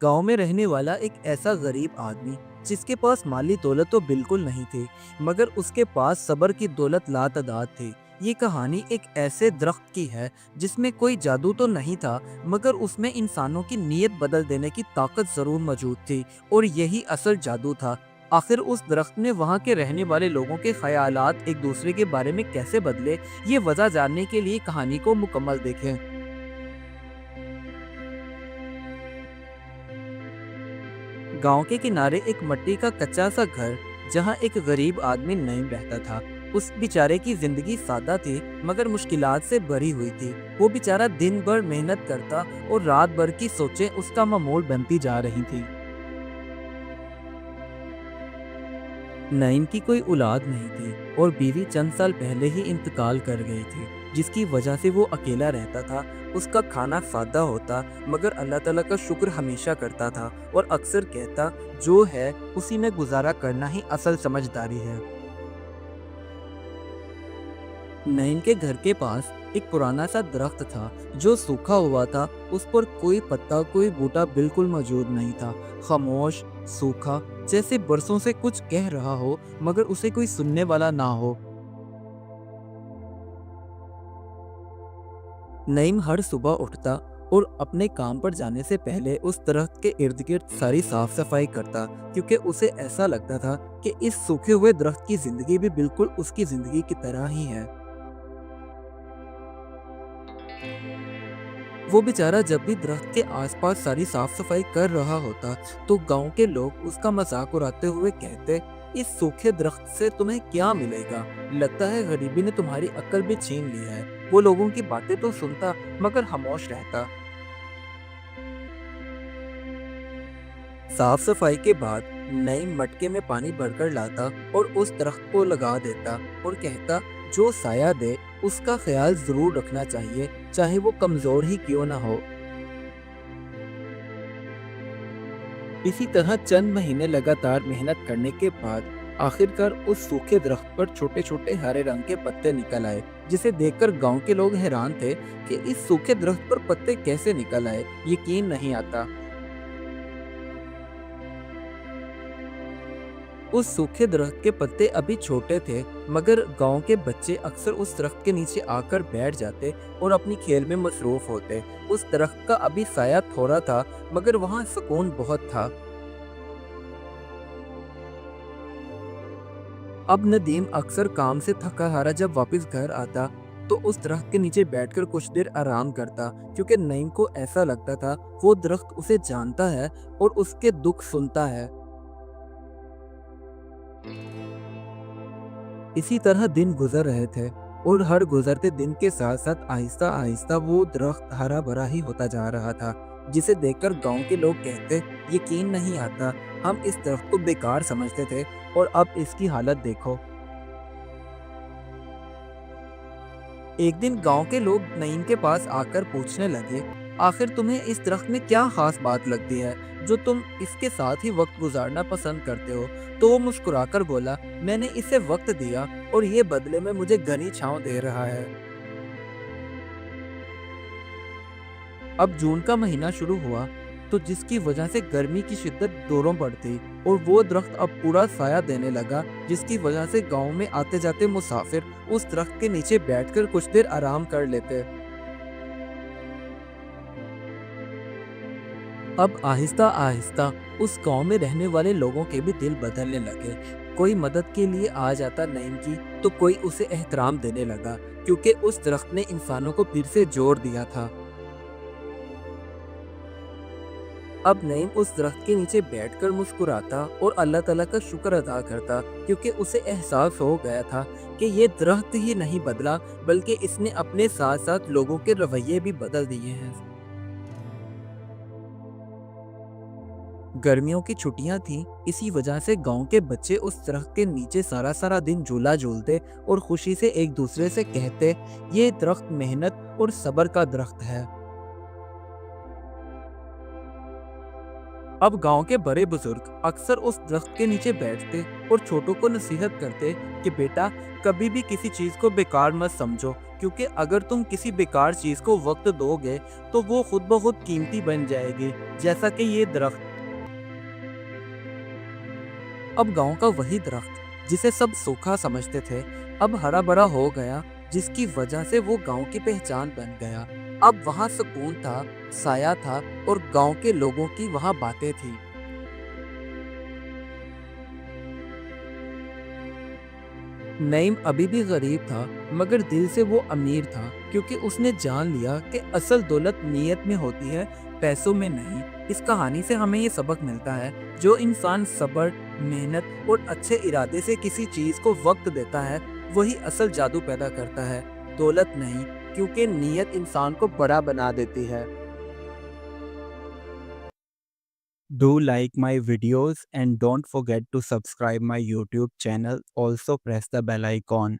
गांव में रहने वाला एक ऐसा गरीब आदमी जिसके पास माली दौलत तो बिल्कुल नहीं थी, मगर उसके पास सब्र की दौलत लातादाद थी। ये कहानी एक ऐसे दरख्त की है जिसमें कोई जादू तो नहीं था, मगर उसमें इंसानों की नीयत बदल देने की ताकत जरूर मौजूद थी। और यही असल जादू था। आखिर उस दरख्त ने वहाँ के रहने वाले लोगों के ख्यालात एक दूसरे के बारे में कैसे बदले, ये वजह जानने के लिए कहानी को मुकम्मल देखें। गांव के किनारे एक मिट्टी का कच्चा सा घर, जहां एक गरीब आदमी नईम रहता था। उस बेचारे की जिंदगी सादा थी, मगर मुश्किलात से भरी हुई थी। वो बेचारा दिन भर मेहनत करता और रात भर की सोचें उसका मामूल बनती जा रही थी। नईम की कोई औलाद नहीं थी और बीवी चंद साल पहले ही इंतकाल कर गई थी, जिसकी वजह से वो अकेला रहता था। उसका खाना सादा होता, मगर अल्लाह ताला का शुक्र हमेशा करता था और अक्सर कहता, जो है उसी में गुजारा करना ही असल समझदारी है। नईम के घर के पास एक पुराना सा दरख्त था जो सूखा हुआ था। उस पर कोई पत्ता, कोई बूटा बिल्कुल मौजूद नहीं था। खामोश, सूखा, जैसे बरसों से कुछ कह रहा हो मगर उसे कोई सुनने वाला ना हो। नईम हर सुबह उठता और अपने काम पर जाने से पहले उस दरख्त के इर्द गिर्द सारी साफ सफाई करता, क्योंकि उसे ऐसा लगता था कि इस सूखे हुए दरख्त की जिंदगी भी बिल्कुल उसकी जिंदगी की तरह ही है। वो बेचारा जब भी दरख्त के आसपास सारी साफ सफाई कर रहा होता, तो गांव के लोग उसका मजाक उड़ाते हुए कहते, इस सूखे दरख्त से तुम्हें क्या मिलेगा? लगता है गरीबी ने तुम्हारी अक्ल भी छीन ली है। वो लोगों की बातें तो सुनता, मगर खामोश रहता। साफ सफाई के बाद नई मटके में पानी भरकर लाता और उस दरख्त को लगा देता और कहता, जो साया दे उसका ख्याल जरूर रखना चाहिए, चाहे वो कमजोर ही क्यों ना हो। इसी तरह चंद महीने लगातार मेहनत करने के बाद आखिरकार उस सूखे दरख्त पर छोटे छोटे हरे रंग के पत्ते निकल आए, जिसे देखकर गांव के लोग हैरान थे कि इस सूखे दरख्त पर पत्ते कैसे निकल आए। यकीन नहीं आता। उस सूखे दरख्त के पत्ते अभी छोटे थे, मगर गांव के बच्चे अक्सर उस दरख्त के नीचे आकर बैठ जाते और अपनी खेल में मसरूफ होते। उस दरख्त का अभी साया थोड़ा था, मगर वहां सुकून बहुत था। अब नदीम अक्सर काम से थका हारा जब वापस घर आता, तो उस दरख्त के नीचे बैठकर कुछ देर आराम करता, क्योंकि नईम को ऐसा लगता था वो दरख्त उसे जानता है और उसके दुख सुनता है। इसी तरह दिन गुजर रहे थे और हर गुजरते दिन के साथ साथ आहिस्ता आहिस्ता वो दरख्त हरा भरा ही होता जा रहा था, जिसे देखकर गांव के लोग कहते, यकीन नहीं आता, हम इस दरख्त को बेकार समझते थे और अब इसकी हालत देखो। एक दिन गांव के लोग नईम के पास आकर पूछने लगे, आखिर तुम्हें इस दरख्त में क्या खास बात लगती है जो तुम इसके साथ ही वक्त गुजारना पसंद करते हो? तो वो मुस्कुराकर बोला, मैंने इसे वक्त दिया और ये बदले में मुझे घनी छांव दे रहा है। अब जून का महीना शुरू हुआ, तो जिसकी वजह से गर्मी की शिद्दत दोनों बढ़ती और वो दरख्त अब पूरा साया देने लगा, जिसकी वजह से गांव में आते जाते मुसाफिर उस दरख्त के नीचे बैठकर कुछ देर आराम कर लेते। अब आहिस्ता आहिस्ता उस गांव में रहने वाले लोगों के भी दिल बदलने लगे। कोई मदद के लिए आ जाता नईम की, तो कोई उसे एहतराम देने लगा, क्योंकि उस दरख्त ने इंसानों को फिर से जोड़ दिया था। अब नईम उस दरख्त के नीचे बैठकर मुस्कुराता और अल्लाह ताला का शुक्र अदा करता, क्योंकि उसे एहसास हो गया था कि ये दरख्त ही नहीं बदला, बल्कि इसने अपने साथ साथ लोगों के रवैये भी बदल दिए हैं। गर्मियों की छुट्टियां थीं, इसी वजह से गांव के बच्चे उस दरख्त के नीचे सारा सारा दिन झूला झूलते और खुशी से एक दूसरे से कहते, ये दरख्त मेहनत और सब्र का दरख्त है। अब गांव के बड़े बुजुर्ग अक्सर उस दरख्त के नीचे बैठते और छोटों को नसीहत करते कि बेटा, कभी भी किसी चीज को बेकार मत समझो, क्योंकि अगर तुम किसी बेकार चीज को वक्त दोगे तो वो खुद ब खुद कीमती बन जाएगी, जैसा कि ये दरख्त। अब गांव का वही दरख्त जिसे सब सूखा समझते थे, अब हरा भरा हो गया, जिसकी वजह से वो गांव की पहचान बन गया। अब वहाँ सुकून था, साया था, और गांव के लोगों की वहाँ बातें थी। नईम अभी भी गरीब था, मगर दिल से वो अमीर था, क्योंकि उसने जान लिया कि असल दौलत नीयत में होती है, पैसों में नहीं। इस कहानी से हमें ये सबक मिलता है, जो इंसान सब्र, मेहनत और अच्छे इरादे से किसी चीज को वक्त देता है, वही असल जादू पैदा करता है, दौलत नहीं, क्योंकि नीयत इंसान को बड़ा बना देती है। Do like my videos and don't forget to subscribe my YouTube channel. Also press the bell icon.